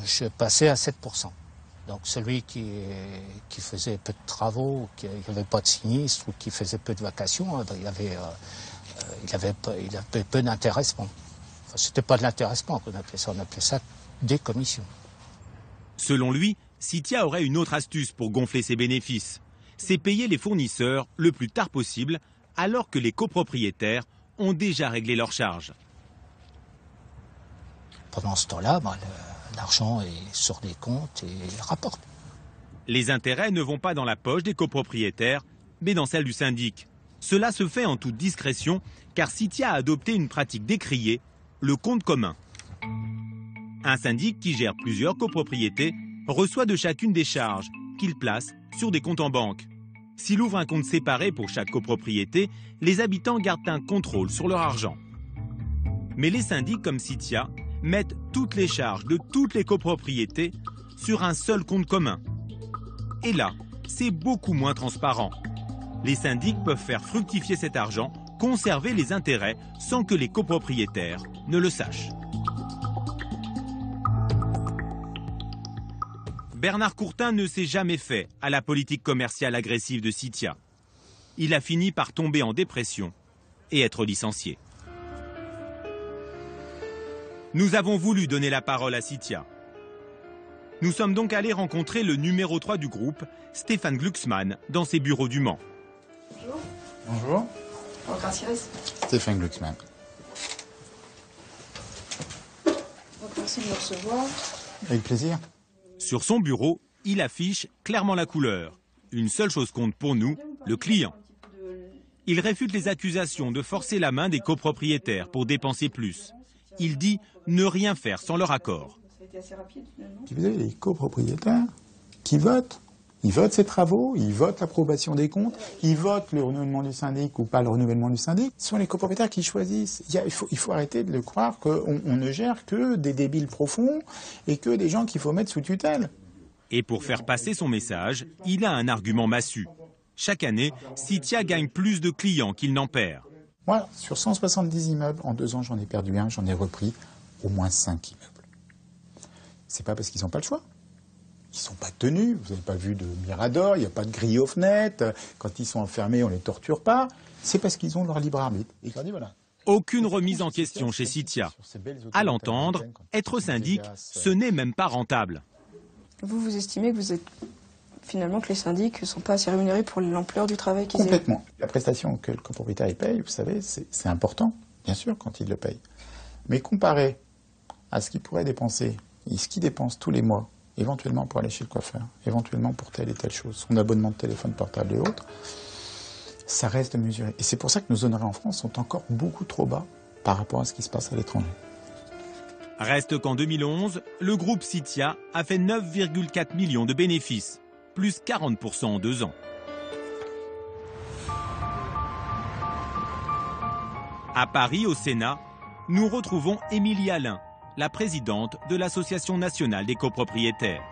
je passais à 7%. Donc celui qui faisait peu de travaux, qui n'avait pas de sinistre ou qui faisait peu de vacations, il avait peu d'intéressement. Enfin, c'était pas de l'intéressement qu'on appelait ça, on appelait ça des commissions. Selon lui, Citia aurait une autre astuce pour gonfler ses bénéfices. C'est payer les fournisseurs le plus tard possible alors que les copropriétaires ont déjà réglé leurs charges. Pendant ce temps-là, l'argent est sur des comptes et rapporte. Les intérêts ne vont pas dans la poche des copropriétaires, mais dans celle du syndic. Cela se fait en toute discrétion, car Citia a adopté une pratique décriée, le compte commun. Un syndic qui gère plusieurs copropriétés reçoit de chacune des charges qu'il place sur des comptes en banque. S'il ouvre un compte séparé pour chaque copropriété, les habitants gardent un contrôle sur leur argent. Mais les syndics comme Citia mettent toutes les charges de toutes les copropriétés sur un seul compte commun. Et là, c'est beaucoup moins transparent. Les syndics peuvent faire fructifier cet argent, conserver les intérêts sans que les copropriétaires ne le sachent. Bernard Courtin ne s'est jamais fait à la politique commerciale agressive de Citia. Il a fini par tomber en dépression et être licencié. Nous avons voulu donner la parole à Citia. Nous sommes donc allés rencontrer le numéro 3 du groupe, Stéphane Glucksmann, dans ses bureaux du Mans. Bonjour. Bonjour. Stéphane Glucksmann. Donc merci de me recevoir. Avec plaisir. Sur son bureau, il affiche clairement la couleur. Une seule chose compte pour nous, le client. Il réfute les accusations de forcer la main des copropriétaires pour dépenser plus. Il dit ne rien faire sans leur accord. Vous avez les copropriétaires qui votent. Ils votent ces travaux, ils votent l'approbation des comptes, ils votent le renouvellement du syndic ou pas le renouvellement du syndic. Ce sont les copropriétaires qui choisissent. Il faut arrêter de croire qu'on ne gère que des débiles profonds et que des gens qu'il faut mettre sous tutelle. Et pour faire passer son message, il a un argument massu. Chaque année, Citia gagne plus de clients qu'il n'en perd. Moi, sur 170 immeubles, en 2 ans, j'en ai perdu un, j'en ai repris au moins 5 immeubles. C'est pas parce qu'ils n'ont pas le choix. Ils ne sont pas tenus, vous n'avez pas vu de mirador, il n'y a pas de grille aux fenêtres, quand ils sont enfermés, on ne les torture pas. C'est parce qu'ils ont leur libre arbitre. Et voilà. Aucune remise en question chez Citia. À l'entendre, être syndic, ce n'est même pas rentable. Vous estimez que finalement que les syndics ne sont pas assez rémunérés pour l'ampleur du travail qu'ils exercent? Complètement. La prestation que le copropriétaire paye, vous savez, c'est important, bien sûr, quand il le paye. Mais comparé à ce qu'il pourrait dépenser, et ce qu'il dépense tous les mois, éventuellement pour aller chez le coiffeur, éventuellement pour telle et telle chose, son abonnement de téléphone portable et autres, ça reste mesuré. Et c'est pour ça que nos honoraires en France sont encore beaucoup trop bas par rapport à ce qui se passe à l'étranger. Reste qu'en 2011, le groupe Citia a fait 9,4 millions de bénéfices, plus 40% en 2 ans. À Paris, au Sénat, nous retrouvons Émilie Alain, la présidente de l'Association nationale des copropriétaires.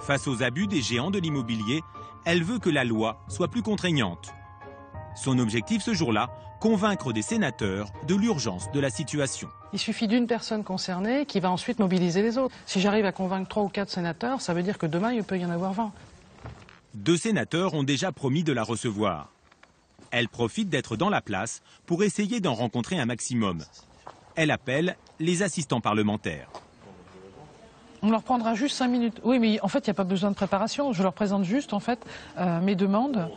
Face aux abus des géants de l'immobilier, elle veut que la loi soit plus contraignante. Son objectif ce jour-là, convaincre des sénateurs de l'urgence de la situation. Il suffit d'une personne concernée qui va ensuite mobiliser les autres. Si j'arrive à convaincre 3 ou 4 sénateurs, ça veut dire que demain, il peut y en avoir 20. 2 sénateurs ont déjà promis de la recevoir. Elle profite d'être dans la place pour essayer d'en rencontrer un maximum. Elle appelle les assistants parlementaires. On leur prendra juste 5 minutes. Oui, mais en fait, il n'y a pas besoin de préparation. Je leur présente juste, en fait, mes demandes.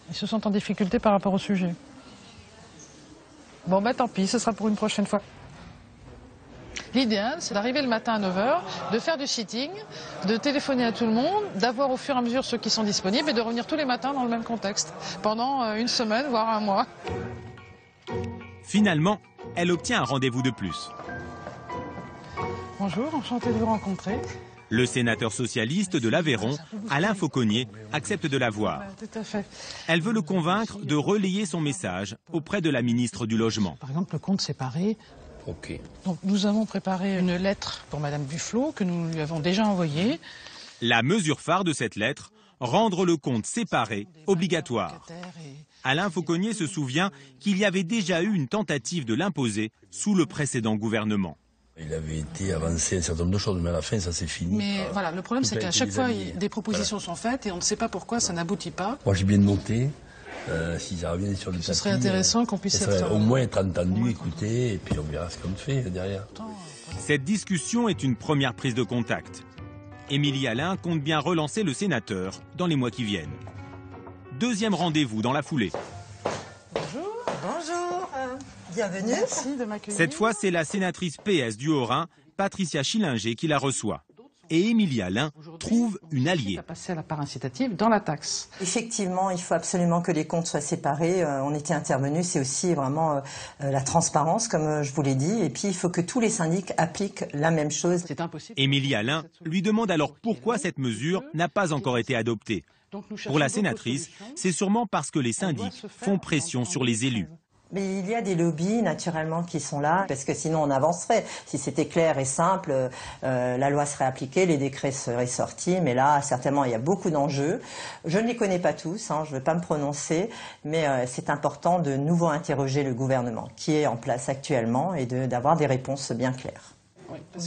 Ils se sentent en difficulté par rapport au sujet. Bon, tant pis, ce sera pour une prochaine fois. L'idéal, c'est d'arriver le matin à 9h, de faire du sitting, de téléphoner à tout le monde, d'avoir au fur et à mesure ceux qui sont disponibles et de revenir tous les matins dans le même contexte, pendant 1 semaine, voire 1 mois. Finalement, elle obtient un rendez-vous de plus. Bonjour, enchanté de vous rencontrer. Le sénateur socialiste de l'Aveyron, Alain Fauconnier, accepte de la voir. Tout à fait. Elle veut le convaincre de relayer son message auprès de la ministre du Logement. Par exemple, le compte séparé. Ok. Donc, nous avons préparé une lettre pour Madame Duflot que nous lui avons déjà envoyée. La mesure phare de cette lettre, rendre le compte séparé obligatoire. Alain Fauconnier se souvient qu'il y avait déjà eu une tentative de l'imposer sous le précédent gouvernement. Il avait été avancé un certain nombre de choses, mais à la fin, ça s'est fini. Mais voilà, le problème, c'est qu'à chaque fois, des propositions sont faites et on ne sait pas pourquoi ça n'aboutit pas. Moi, j'ai bien noté, si ça revient sur le tapis... Ce serait intéressant qu'on puisse au moins être entendu, écouté, et puis on verra ce qu'on fait derrière. Cette discussion est une première prise de contact. Émilie Alain compte bien relancer le sénateur dans les mois qui viennent. 2e rendez-vous dans la foulée. Bonjour, bienvenue. Merci de m'accueillir. Cette fois, c'est la sénatrice PS du Haut-Rhin, Patricia Schillinger, qui la reçoit. Et Émilie Alain trouve une alliée. Passer à la part incitative dans la taxe. Effectivement, il faut absolument que les comptes soient séparés. On était intervenus, c'est aussi vraiment la transparence, comme je vous l'ai dit. Et puis, il faut que tous les syndics appliquent la même chose. C'est impossible. Émilie Alain lui demande alors pourquoi cette mesure n'a pas encore été adoptée. Pour la sénatrice, c'est sûrement parce que les syndics font pression sur les élus. Mais il y a des lobbies, naturellement, qui sont là, parce que sinon on avancerait. Si c'était clair et simple, la loi serait appliquée, les décrets seraient sortis, mais là, certainement, il y a beaucoup d'enjeux. Je ne les connais pas tous, je ne veux pas me prononcer, mais c'est important de nouveau interroger le gouvernement, qui est en place actuellement, et d'avoir des réponses bien claires.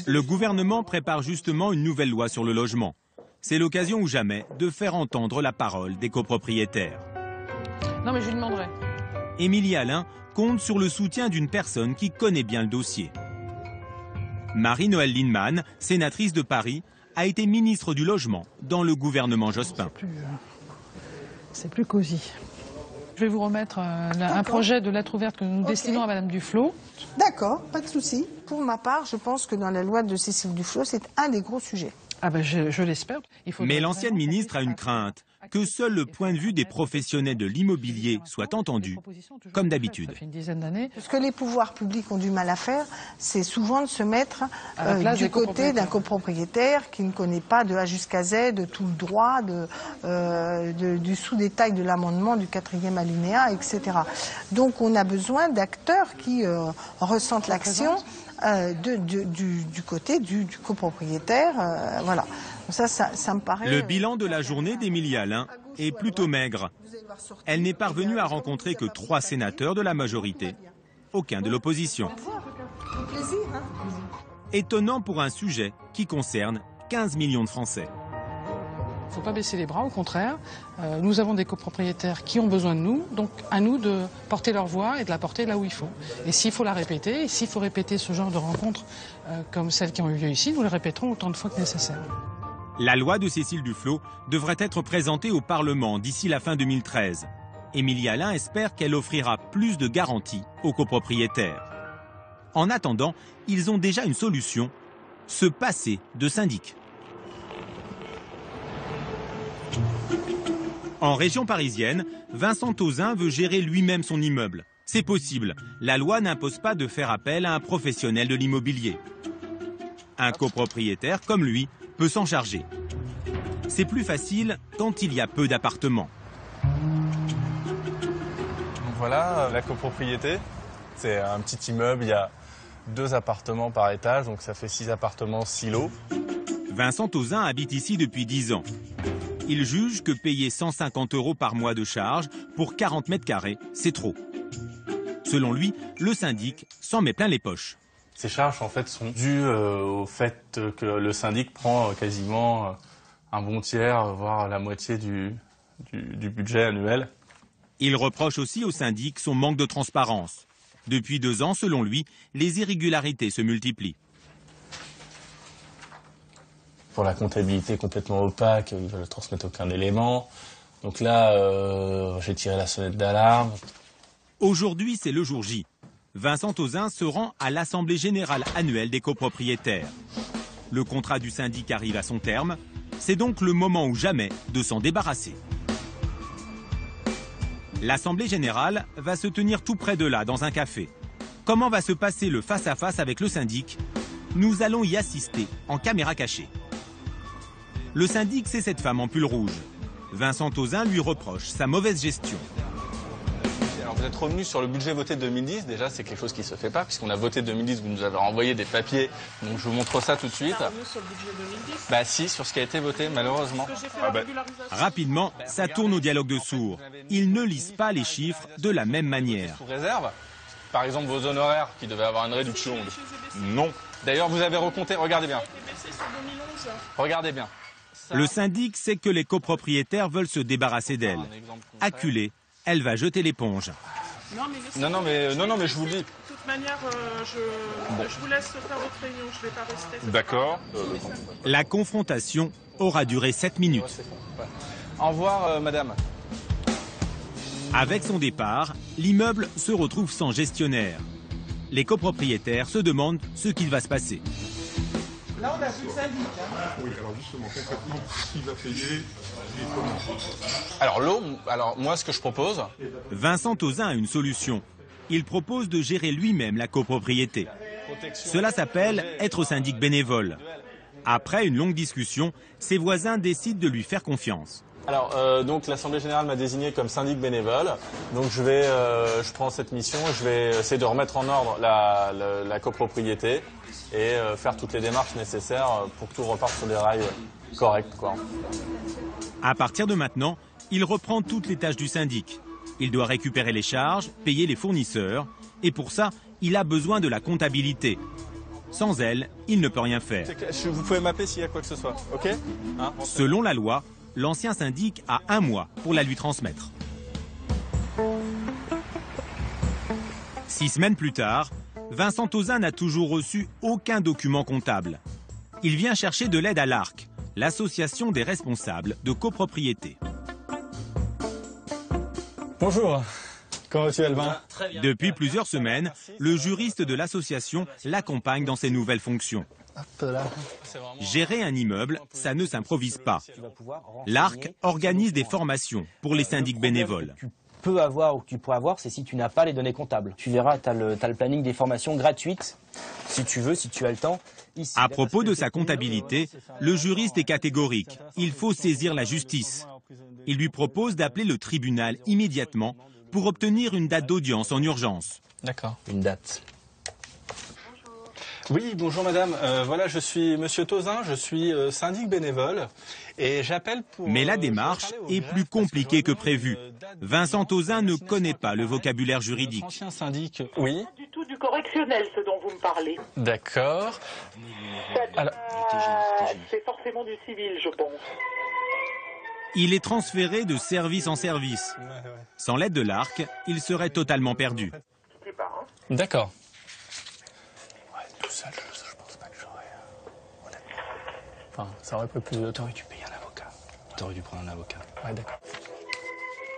Le gouvernement prépare justement une nouvelle loi sur le logement. C'est l'occasion ou jamais de faire entendre la parole des copropriétaires. Non, mais je lui demanderai. Émilie Alain compte sur le soutien d'une personne qui connaît bien le dossier. Marie-Noëlle Lienemann, sénatrice de Paris, a été ministre du Logement dans le gouvernement Jospin. C'est plus cosy. Je vais vous remettre un projet de lettre ouverte que nous destinons à Madame Duflot. D'accord, pas de souci. Pour ma part, je pense que dans la loi de Cécile Duflot, c'est un des gros sujets. Ah ben je l'espère. Mais l'ancienne ministre a une crainte, que seul le point de vue des professionnels de l'immobilier soit entendu, comme d'habitude. Ça fait une dizaine d'années. Ce que les pouvoirs publics ont du mal à faire, c'est souvent de se mettre du côté d'un copropriétaire qui ne connaît pas de A jusqu'à Z, de tout le droit, du sous-détail de l'amendement, du 4e alinéa, etc. Donc on a besoin d'acteurs qui ressentent l'action du côté du copropriétaire. Voilà. Ça me paraît... Le bilan de la journée d'Émilie Alain est plutôt maigre. Elle n'est parvenue à rencontrer que 3 sénateurs de la majorité, aucun de l'opposition. Étonnant pour un sujet qui concerne 15 millions de Français. Il ne faut pas baisser les bras, au contraire. Nous avons des copropriétaires qui ont besoin de nous, donc à nous de porter leur voix et de la porter là où il faut. Et s'il faut la répéter, et s'il faut répéter ce genre de rencontres comme celles qui ont eu lieu ici, nous les répéterons autant de fois que nécessaire. La loi de Cécile Duflot devrait être présentée au Parlement d'ici la fin 2013. Émilie Alain espère qu'elle offrira plus de garanties aux copropriétaires. En attendant, ils ont déjà une solution, se passer de syndic. En région parisienne, Vincent Tauzin veut gérer lui-même son immeuble. C'est possible. La loi n'impose pas de faire appel à un professionnel de l'immobilier. Un copropriétaire, comme lui, peut s'en charger. C'est plus facile quand il y a peu d'appartements. Voilà, la copropriété. C'est un petit immeuble, il y a 2 appartements par étage, donc ça fait 6 appartements, 6 lots. Vincent Tauzin habite ici depuis 10 ans. Il juge que payer 150 € par mois de charge pour 40 mètres carrés, c'est trop. Selon lui, le syndic s'en met plein les poches. Ces charges, en fait, sont dues au fait que le syndic prend quasiment un bon tiers, voire la moitié du budget annuel. Il reproche aussi au syndic son manque de transparence. Depuis 2 ans, selon lui, les irrégularités se multiplient. Pour la comptabilité complètement opaque, ils ne veulent transmettre aucun élément. Donc là, j'ai tiré la sonnette d'alarme. Aujourd'hui, c'est le jour J. Vincent Tauzin se rend à l'Assemblée générale annuelle des copropriétaires. Le contrat du syndic arrive à son terme. C'est donc le moment ou jamais de s'en débarrasser. L'Assemblée générale va se tenir tout près de là, dans un café. Comment va se passer le face-à-face avec le syndic? Nous allons y assister en caméra cachée. Le syndic, c'est cette femme en pull rouge. Vincent Tauzin lui reproche sa mauvaise gestion. Alors vous êtes revenu sur le budget voté de 2010, déjà c'est quelque chose qui ne se fait pas, puisqu'on a voté 2010, vous nous avez renvoyé des papiers, donc je vous montre ça tout de suite. Sur le budget 2010 ? Bah si, sur ce qui a été voté, malheureusement. Rapidement, ça tourne au dialogue de sourds. Ils ne lisent pas les chiffres de la même manière. Sous réserve, par exemple vos honoraires qui devaient avoir une réduction. Non. D'ailleurs vous avez recompté, regardez bien. Regardez bien. Le syndic sait que les copropriétaires veulent se débarrasser d'elle. Acculée, elle va jeter l'éponge. Non, mais je vous le dis. De toute manière, je vous laisse faire votre réunion, je ne vais pas rester. D'accord. La confrontation aura duré 7 minutes. Au revoir, madame. Avec son départ, l'immeuble se retrouve sans gestionnaire. Les copropriétaires se demandent ce qu'il va se passer. Là, on a plus de syndic. Oui, alors justement, concrètement, qui va payer et comment? Alors l'eau, moi ce que je propose... Vincent Tauzin a une solution. Il propose de gérer lui-même la copropriété. Cela s'appelle être syndic bénévole. Après une longue discussion, ses voisins décident de lui faire confiance. Alors, donc l'Assemblée Générale m'a désigné comme syndic bénévole. Donc je prends cette mission, je vais essayer de remettre en ordre la copropriété et faire toutes les démarches nécessaires pour que tout reparte sur des rails corrects, quoi. À partir de maintenant, il reprend toutes les tâches du syndic. Il doit récupérer les charges, payer les fournisseurs, et pour ça, il a besoin de la comptabilité. Sans elle, il ne peut rien faire. Vous pouvez m'appeler s'il y a quoi que ce soit, ok hein? Selon la loi, l'ancien syndic a 1 mois pour la lui transmettre. 6 semaines plus tard, Vincent Tauzin n'a toujours reçu aucun document comptable. Il vient chercher de l'aide à l'ARC, l'association des responsables de copropriété. Bonjour, comment vas-tu Albin? Depuis plusieurs semaines, le juriste de l'association l'accompagne dans ses nouvelles fonctions. Gérer un immeuble, ça ne s'improvise pas. L'ARC organise des formations pour les syndics bénévoles. Tu peux avoir ou que tu pourrais avoir, c'est si tu n'as pas les données comptables. Tu verras, tu as le planning des formations gratuites, si tu veux, si tu as le temps. Ici, à propos de sa comptabilité, le juriste est catégorique. Il faut saisir la justice. Il lui propose d'appeler le tribunal immédiatement pour obtenir une date d'audience en urgence. D'accord. Une date. Oui, bonjour madame. Voilà, je suis monsieur Tauzin, je suis syndic bénévole et j'appelle pour... Mais la démarche est plus compliquée que prévu. Vincent Tauzin ne connaît pas le vocabulaire juridique. Ancien syndic, oui. Du tout du correctionnel, ce dont vous me parlez. D'accord. C'est forcément du civil, je pense. Il est transféré de service en service. Sans l'aide de l'ARC, il serait totalement perdu. D'accord. Tout seul, je pense pas que j'aurais... Enfin, ça aurait pas plus de temps. T'aurais dû payer un avocat. T'aurais dû prendre un avocat. Ouais, d'accord.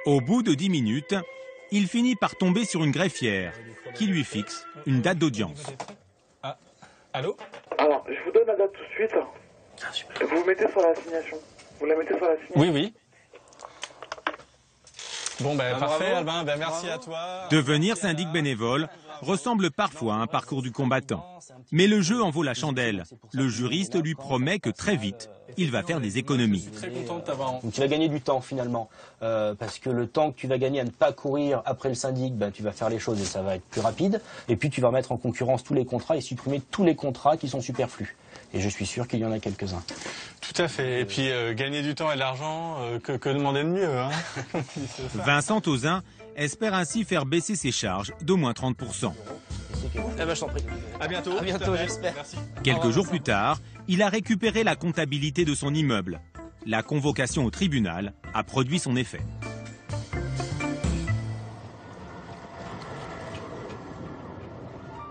Au bout de 10 minutes, il finit par tomber sur une greffière qui lui fixe une date d'audience. Ah, allô? Alors, je vous donne la date tout de suite. Vous vous mettez sur l'assignation. Vous la mettez sur l'assignation. Oui, oui. Bon, ben parfait, Albin. Ben merci à toi. Devenir syndic bénévole ressemble parfois à un parcours du combattant. Mais le jeu en vaut la chandelle. Le juriste lui promet que très vite, il va faire des économies. Très content de t'avoir. Donc tu vas gagner du temps finalement, parce que le temps que tu vas gagner à ne pas courir après le syndic, ben, tu vas faire les choses et ça va être plus rapide. Et puis tu vas remettre en concurrence tous les contrats et supprimer tous les contrats qui sont superflus. Et je suis sûr qu'il y en a quelques-uns. Tout à fait. Et puis gagner du temps et de l'argent, que demander de mieux, hein. Vincent Tauzin espère ainsi faire baisser ses charges d'au moins 30%. Eh ben, je t'en prie. À bientôt. À bientôt, j'espère. Quelques jours plus tard, il a récupéré la comptabilité de son immeuble. La convocation au tribunal a produit son effet.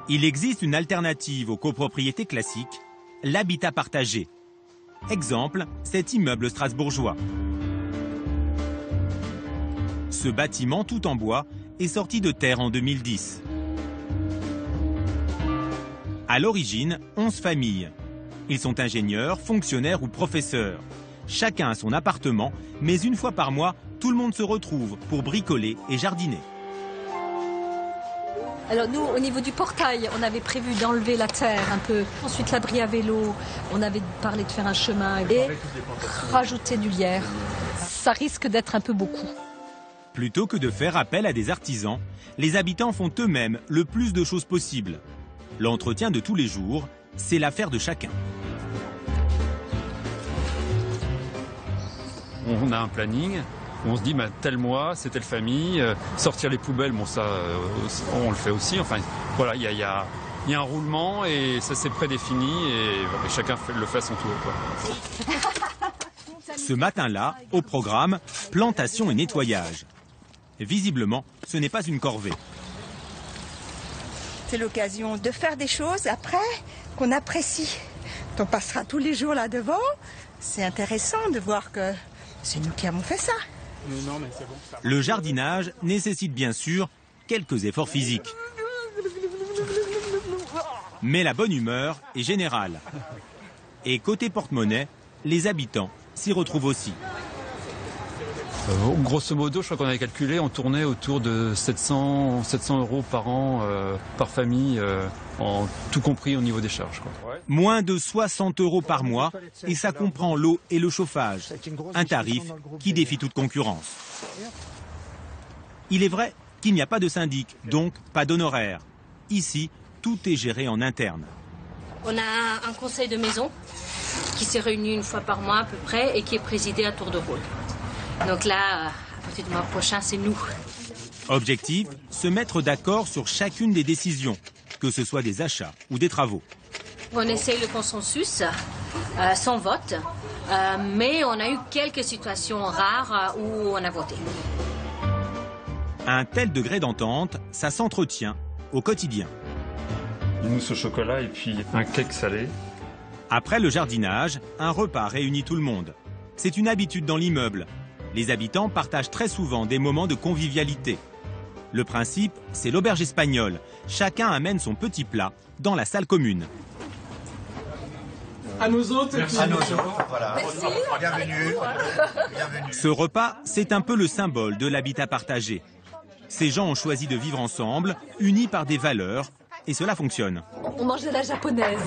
Il existe une alternative aux copropriétés classiques, l'habitat partagé. Exemple, cet immeuble strasbourgeois. Ce bâtiment tout en bois est sorti de terre en 2010. À l'origine, 11 familles. Ils sont ingénieurs, fonctionnaires ou professeurs. Chacun a son appartement, mais une fois par mois, tout le monde se retrouve pour bricoler et jardiner. Alors nous, au niveau du portail, on avait prévu d'enlever la terre un peu. Ensuite, l'abri à vélo, on avait parlé de faire un chemin et rajouter du lierre. Ça risque d'être un peu beaucoup. Plutôt que de faire appel à des artisans, les habitants font eux-mêmes le plus de choses possible. L'entretien de tous les jours, c'est l'affaire de chacun. On a un planning. On se dit, tel mois, c'est telle famille, sortir les poubelles, bon ça, on le fait aussi. Enfin, voilà, il y a un roulement et ça c'est prédéfini et chacun le fait à son tour, quoi. Ce matin-là, au programme, plantation et nettoyage. Visiblement, ce n'est pas une corvée. C'est l'occasion de faire des choses après qu'on apprécie. On passera tous les jours là devant. C'est intéressant de voir que c'est nous qui avons fait ça. Le jardinage nécessite bien sûr quelques efforts physiques. Mais la bonne humeur est générale. Et côté porte-monnaie, les habitants s'y retrouvent aussi. Grosso modo, je crois qu'on avait calculé, on tournait autour de 700 € par an, par famille, en tout compris au niveau des charges, quoi. Moins de 60 € par mois, et ça comprend l'eau et le chauffage. Un tarif qui défie toute concurrence. Il est vrai qu'il n'y a pas de syndic, donc pas d'honoraires. Ici, tout est géré en interne. On a un conseil de maison qui s'est réuni une fois par mois à peu près et qui est présidé à tour de rôle. Donc là, à partir du mois prochain, c'est nous. Objectif, se mettre d'accord sur chacune des décisions, que ce soit des achats ou des travaux. On essaye le consensus, sans vote, mais on a eu quelques situations rares où on a voté. À un tel degré d'entente, ça s'entretient au quotidien. Une mousse au chocolat et puis un cake salé. Après le jardinage, un repas réunit tout le monde. C'est une habitude dans l'immeuble. Les habitants partagent très souvent des moments de convivialité. Le principe, c'est l'auberge espagnole. Chacun amène son petit plat dans la salle commune. À nos autres. À nos autres, voilà. Bienvenue. Bienvenue. Ce repas, c'est un peu le symbole de l'habitat partagé. Ces gens ont choisi de vivre ensemble, unis par des valeurs, et cela fonctionne. On mange de la japonaise.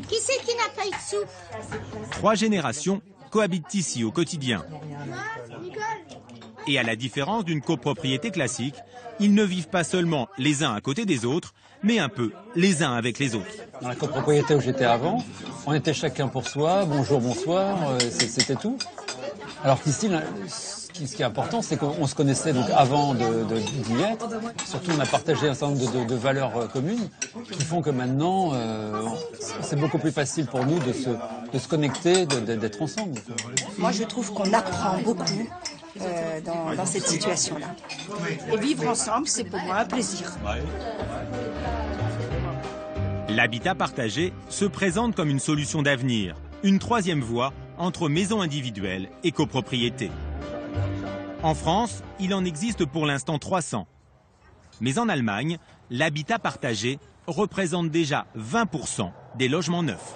Qui c'est qui n'a pas eu de soupe? 3 générations cohabitent ici au quotidien. Et à la différence d'une copropriété classique, ils ne vivent pas seulement les uns à côté des autres, mais un peu les uns avec les autres. Dans la copropriété où j'étais avant, on était chacun pour soi, bonjour, bonsoir, c'était tout. Alors qu'ici, ce qui est important, c'est qu'on se connaissait donc avant d'y être. Surtout, on a partagé un certain nombre de valeurs communes qui font que maintenant, c'est beaucoup plus facile pour nous de se connecter, d'être ensemble. Moi, je trouve qu'on apprend beaucoup dans cette situation-là. Et vivre ensemble, c'est pour moi un plaisir. L'habitat partagé se présente comme une solution d'avenir, une troisième voie entre maisons individuelles et copropriétés. En France, il en existe pour l'instant 300. Mais en Allemagne, l'habitat partagé représente déjà 20% des logements neufs.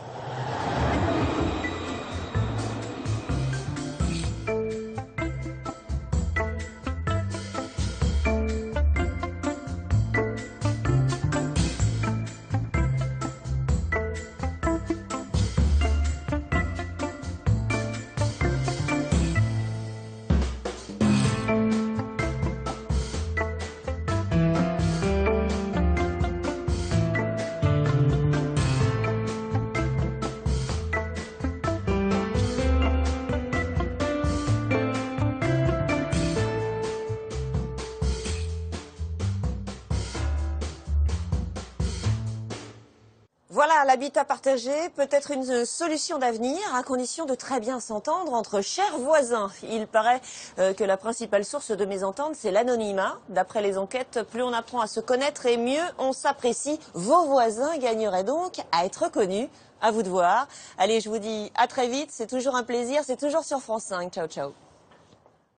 Voilà, l'habitat partagé peut être une solution d'avenir à condition de très bien s'entendre entre chers voisins. Il paraît que la principale source de mésentente, c'est l'anonymat. D'après les enquêtes, plus on apprend à se connaître et mieux on s'apprécie. Vos voisins gagneraient donc à être connus. À vous de voir. Allez, je vous dis à très vite. C'est toujours un plaisir. C'est toujours sur France 5. Ciao, ciao.